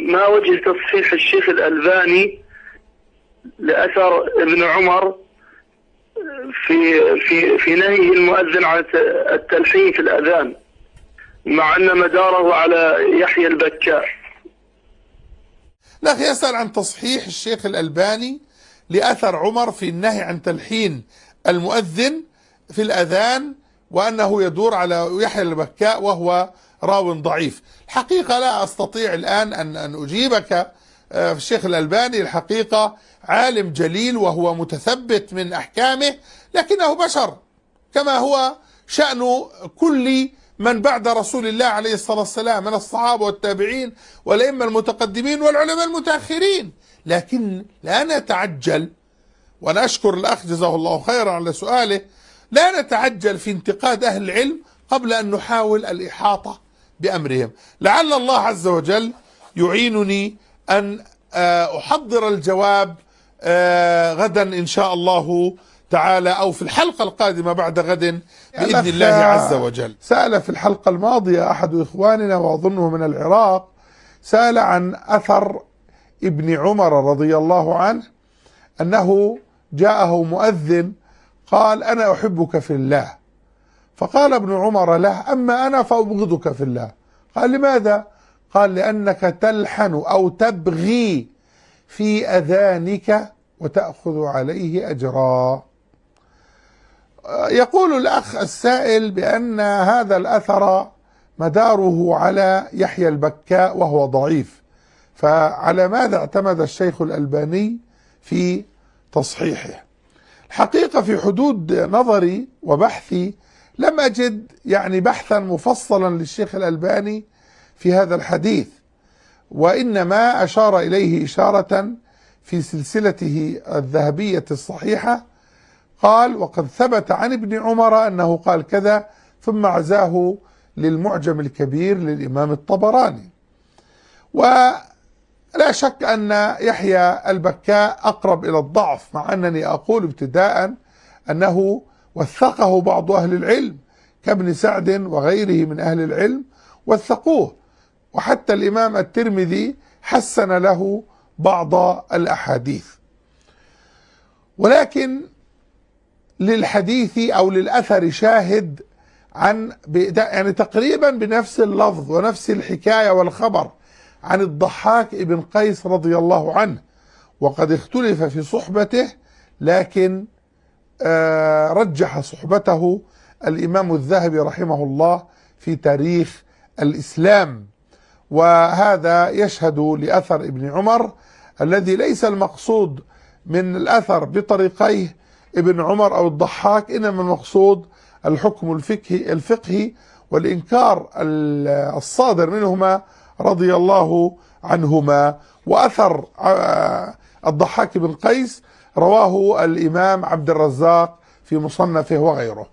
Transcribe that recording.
ما وجه تصحيح الشيخ الألباني لأثر ابن عمر في نهيه المؤذن عن التلحين في الأذان، مع أن مداره على يحيى البكاء؟ الأخ يسأل عن تصحيح الشيخ الألباني لأثر عمر في النهي عن تلحين المؤذن في الأذان، وأنه يدور على يحيى البكاء وهو راو ضعيف. الحقيقة لا أستطيع الآن أن أجيبك. الشيخ الألباني الحقيقة عالم جليل وهو متثبت من أحكامه، لكنه بشر كما هو شأن كل من بعد رسول الله عليه الصلاة والسلام من الصحابة والتابعين والأئمة المتقدمين والعلماء المتأخرين. لكن لا نتعجل، وأنا أشكر الأخ جزاه الله خيرا على سؤاله، لا نتعجل في انتقاد أهل العلم قبل أن نحاول الإحاطة بأمرهم. لعل الله عز وجل يعينني أن أحضر الجواب غدا إن شاء الله تعالى، أو في الحلقة القادمة بعد غد بإذن الله عز وجل. سأل في الحلقة الماضية أحد إخواننا وأظنه من العراق، سأل عن أثر ابن عمر رضي الله عنه أنه جاءه مؤذن قال: أنا أحبك في الله. فقال ابن عمر له: أما أنا فأبغضك في الله. قال: لماذا؟ قال: لأنك تلحن أو تبغي في أذانك وتأخذ عليه أجرا. يقول الأخ السائل بأن هذا الأثر مداره على يحيى البكاء وهو ضعيف، فعلى ماذا اعتمد الشيخ الألباني في تصحيحه؟ الحقيقة في حدود نظري وبحثي لم أجد بحثا مفصلا للشيخ الألباني في هذا الحديث، وإنما أشار إليه إشارة في سلسلته الذهبية الصحيحة، قال: وقد ثبت عن ابن عمر أنه قال كذا، ثم عزاه للمعجم الكبير للإمام الطبراني. ولا شك أن يحيى البكاء أقرب إلى الضعف، مع أنني أقول ابتداء أنه وثقه بعض أهل العلم كابن سعد وغيره من أهل العلم وثقوه، وحتى الإمام الترمذي حسن له بعض الأحاديث. ولكن للحديث أو للأثر شاهد عن تقريبا بنفس اللفظ ونفس الحكاية والخبر عن الضحاك ابن قيس رضي الله عنه، وقد اختلف في صحبته، لكن رجح صحبته الإمام الذهبي رحمه الله في تاريخ الإسلام. وهذا يشهد لأثر ابن عمر الذي ليس المقصود من الأثر بطريقيه ابن عمر أو الضحاك، إنما المقصود الحكم الفقهي والإنكار الصادر منهما رضي الله عنهما. وأثر الضحاك بن قيس رواه الإمام عبد الرزاق في مصنفه وغيره.